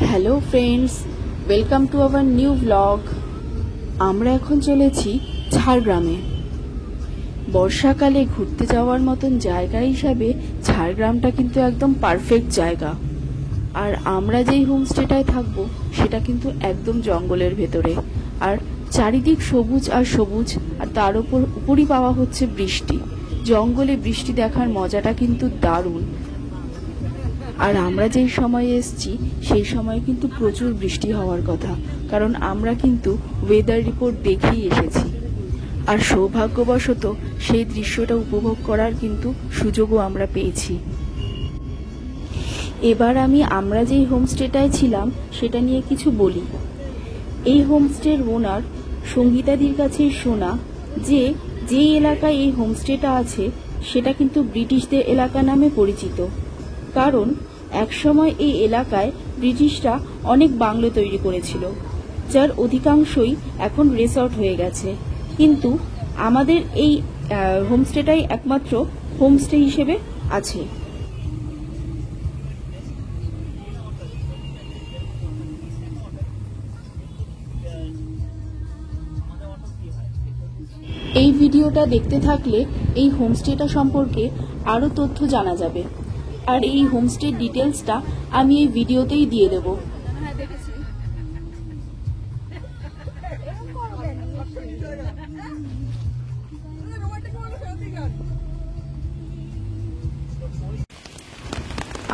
Hello friends, welcome to our new blog. আমরা এখন চলেছি ঝাড়গ্রামে। বর্ষাকালে ঘুরতে যাওয়ার মতন জায়গা হিসাবে ঝাড়গ্রামটা কিন্তু একদম পারফেক্ট জায়গা। আর আমরা যেই হোমস্টেটায় থাকবো সেটা কিন্তু একদম জঙ্গলের ভেতরে, আর চারিদিক সবুজ আর সবুজ, আর তার উপরই পাওয়া হচ্ছে বৃষ্টি। জঙ্গলে বৃষ্টি দেখার মজাটা কিন্তু দারুণ। আর আমরা যেই সময়ে এসছি সেই সময় কিন্তু প্রচুর বৃষ্টি হওয়ার কথা, কারণ আমরা কিন্তু ওয়েদার রিপোর্ট দেখেই এসেছি। আর সৌভাগ্যবশত সেই দৃশ্যটা উপভোগ করার কিন্তু সুযোগও আমরা পেয়েছি। এবার আমরা যেই হোমস্টেটায় ছিলাম সেটা নিয়ে কিছু বলি। এই হোমস্টের ওনার সঙ্গীতাদির কাছেই শোনা যে যেই এলাকায় এই হোমস্টেটা আছে সেটা কিন্তু ব্রিটিশদের এলাকা নামে পরিচিত, কারণ একসময় এই এলাকায় ব্রিটিশরা অনেক বাংলো তৈরি করেছিল, যার অধিকাংশই এখন রিসর্ট হয়ে গেছে। কিন্তু আমাদের এই হোমস্টেটাই একমাত্র হোমস্টে হিসেবে আছে। এই ভিডিওটা দেখতে থাকলে এই হোমস্টেটা সম্পর্কে আরো তথ্য জানা যাবে, আর এই হোমস্টের ডিটেলসটা আমি এই ভিডিওতেই দিয়ে দেব।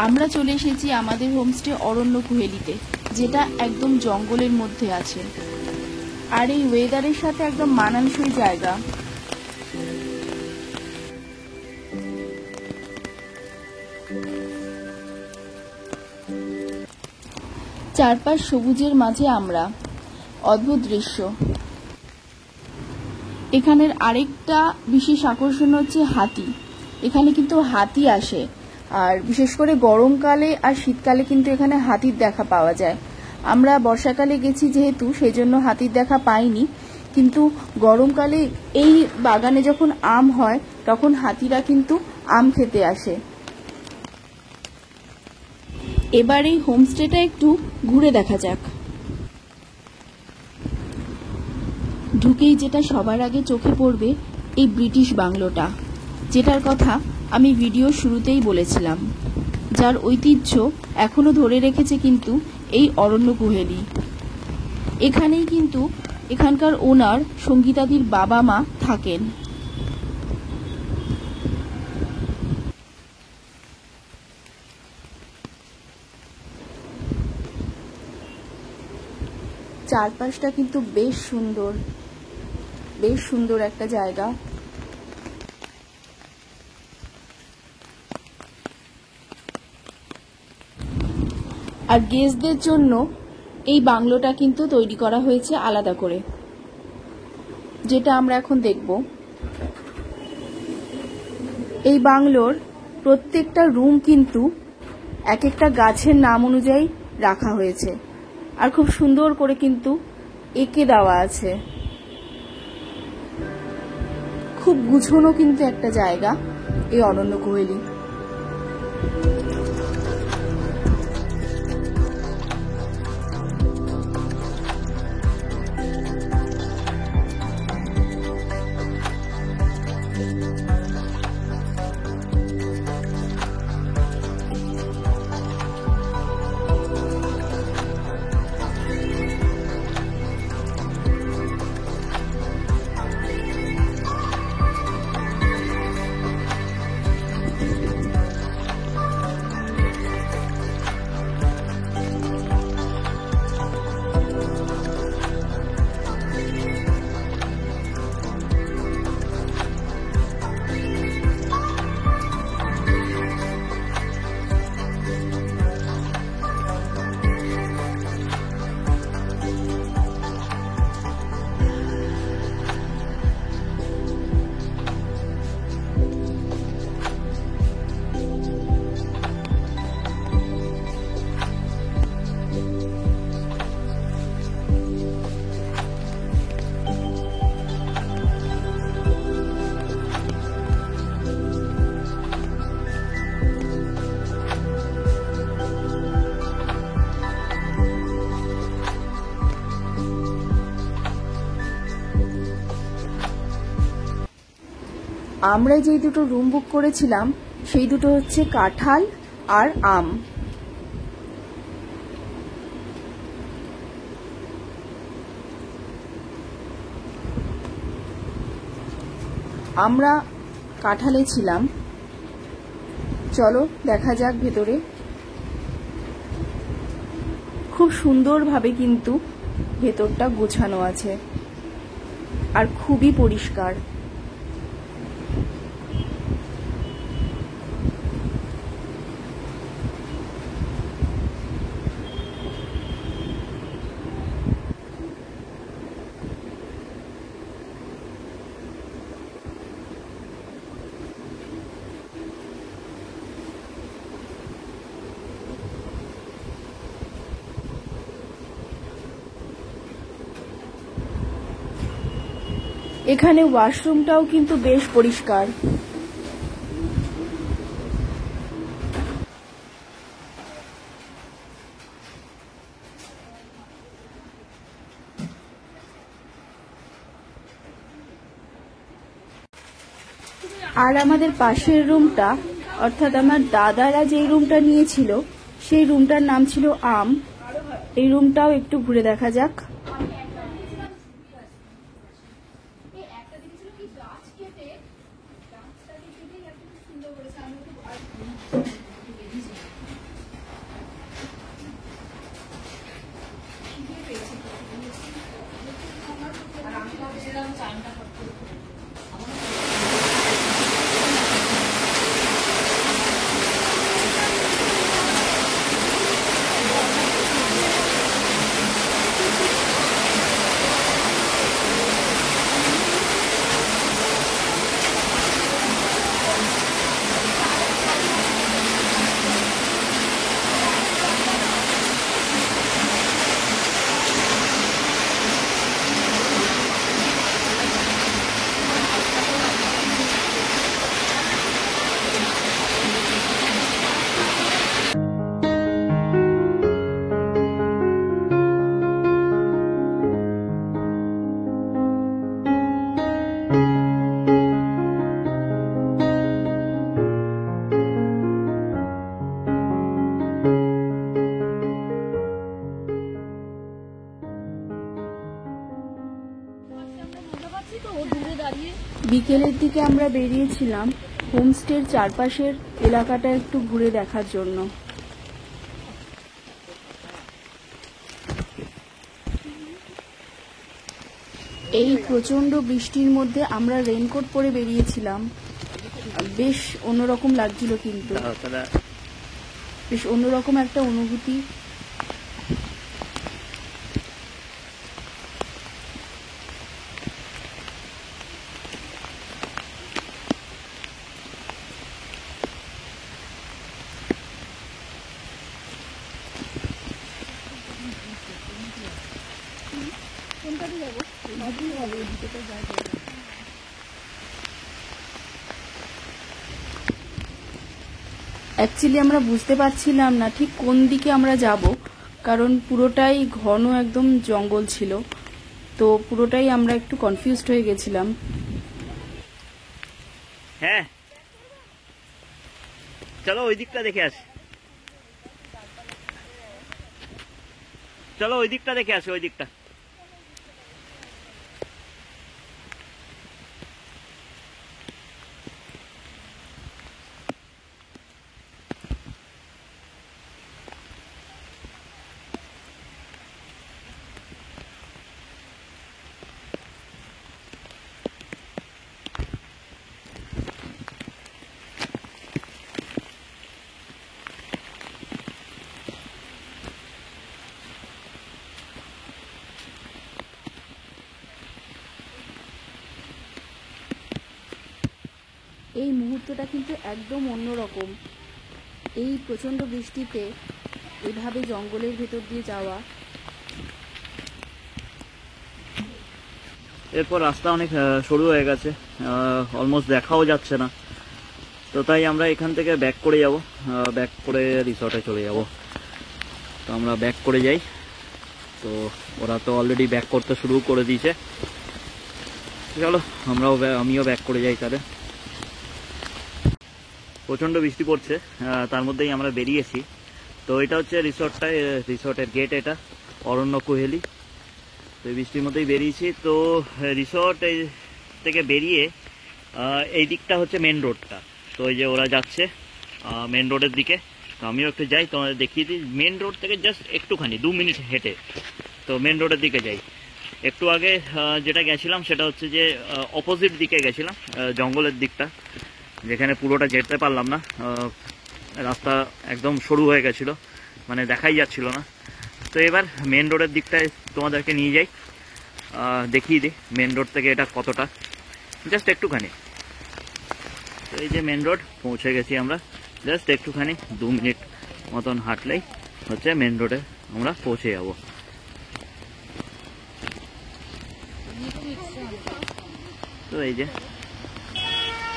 আমরা চলে এসেছি আমাদের হোমস্টে অরণ্য কুহেলিতে, যেটা একদম জঙ্গলের মধ্যে আছে, আর এই ওয়েদারের সাথে একদম মানানসই জায়গা। চারপাশ সবুজের মাঝে আমরা, অদ্ভুত দৃশ্য। এখানের আরেকটা বিশেষ আকর্ষণ হচ্ছে হাতি। এখানে কিন্তু হাতি আসে, আর বিশেষ করে গরমকালে আর শীতকালে কিন্তু এখানে হাতির দেখা পাওয়া যায়। আমরা বর্ষাকালে গেছি যেহেতু, সেই জন্য হাতির দেখা পাইনি, কিন্তু গরমকালে এই বাগানে যখন আম হয় তখন হাতিরা কিন্তু আম খেতে আসে। এবার এই হোমস্টেটা একটু ঘুরে দেখা যাক। ঢুকেই যেটা সবার আগে চোখে পড়বে এই ব্রিটিশ বাংলোটা, যেটার কথা আমি ভিডিও শুরুতেই বলেছিলাম, যার ঐতিহ্য এখনো ধরে রেখেছে কিন্তু এই অরণ্য কুহেলি। এখানেই কিন্তু এখানকার ওনার সঙ্গীতাদির বাবা মা থাকেন। চারপাশটা কিন্তু বেশ সুন্দর একটা জায়গা। আর গেস্টদের জন্য এই বাংলোটা কিন্তু তৈরি করা হয়েছে আলাদা করে, যেটা আমরা এখন দেখব। এই বাংলোর প্রত্যেকটা রুম কিন্তু এক একটা গাছের নাম অনুযায়ী রাখা হয়েছে, আর খুব সুন্দর করে কিন্তু এঁকে দেওয়া আছে। খুব গুছানো কিন্তু একটা জায়গা এই অরণ্য কুহেলি। আমরা যেই দুটো রুম বুক করেছিলাম সেই দুটো হচ্ছে কাঁঠাল আর আম। আমরা কাঁঠালে ছিলাম। চলো দেখা যাক ভেতরে। খুব সুন্দরভাবে কিন্তু ভেতরটা গোছানো আছে আর খুবই পরিষ্কার। এখানে ওয়াশরুমটাও কিন্তু বেশ পরিষ্কার। আর আমাদের পাশের রুমটা, অর্থাৎ আমার দাদারা যেই রুমটা নিয়েছিল সেই রুমটার নাম ছিল আম। এই রুমটাও একটু ঘুরে দেখা যাক। বিকেলের দিকে আমরা বেরিয়েছিলাম হোমস্টের চারপাশের এলাকাটা একটু ঘুরে দেখার জন্য। এই প্রচন্ড বৃষ্টির মধ্যে আমরা রেইনকোট পরে বেরিয়েছিলাম। বেশ অন্যরকম লাগছিল, কিন্তু বেশ অন্যরকম একটা অনুভূতি। অ্যাকচুয়ালি আমরা বুঝতে পারছিলাম না ঠিক কোন দিকে আমরা যাব, কারণ পুরোটাই ঘন একদম জঙ্গল ছিল, তো পুরোটাই আমরা একটু কনফিউজড হয়ে গেছিলাম। হ্যাঁ চলো ওই দিকটা দেখে আসি, চলো ওই দিকটা দেখে আসি, ওই দিকটা। এই মুহূর্তটা কিন্তু একদম অন্যরকম। এই প্রচন্ড বৃষ্টিতে এভাবে জঙ্গলের ভেতর দিয়ে যাওয়া। এরপর রাস্তা অনেক সরু হয়ে গেছে, অলমোস্ট দেখাও যাচ্ছে না, তো তাই আমরা এখান থেকে ব্যাক করে যাব, ব্যাক করে রিসর্টে চলে যাব। তো আমরা ব্যাক করে যাই। তো ওরা তো অলরেডি ব্যাক করতে শুরু করে দিয়েছে। চলো আমিও ব্যাক করে যাই তাহলে। প্রচণ্ড বৃষ্টি পড়ছে, তার মধ্যেই আমরা বেরিয়েছি। তো এটা হচ্ছে রিসর্টের গেট, এটা অরণ্য কোহেলি। তো এই বৃষ্টির মধ্যেই বেরিয়েছি। তো রিসর্ট থেকে বেরিয়ে এই দিকটা হচ্ছে মেন রোডটা। তো এই যে ওরা যাচ্ছে মেন রোডের দিকে, তো আমিও একটু যাই, তোমাদের দেখিয়ে দিই। মেন রোড থেকে জাস্ট একটুখানি 2 মিনিট হেঁটে তো মেন রোডের দিকে যাই। একটু আগে যেটা গেছিলাম সেটা হচ্ছে যে অপোজিট দিকে গেছিলাম, জঙ্গলের দিকটা, যেখানে পুরোটা যেতে পারলাম না। রাস্তা একদম সরু হয়ে গেছিলো, মানে দেখাই যাচ্ছিল না। তো এবার মেন রোডের দিকটায় তোমাদেরকে নিয়ে যাই, দেখিয়ে দিই মেন রোড থেকে এটা কতটা, জাস্ট একটুখানি। তো এই যে মেন রোড পৌঁছে গেছি আমরা, জাস্ট একটুখানি 2 মিনিট মতন হাঁটলেই হচ্ছে মেন রোডে আমরা পৌঁছে যাব। তো এই যে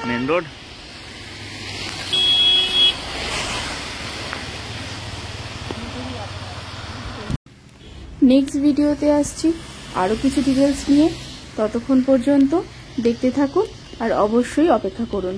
মেন রোড। নেক্সট ভিডিওতে আসছি আরও কিছু ডিটেলস নিয়ে। ততক্ষণ পর্যন্ত দেখতে থাকুন আর অবশ্যই অপেক্ষা করুন।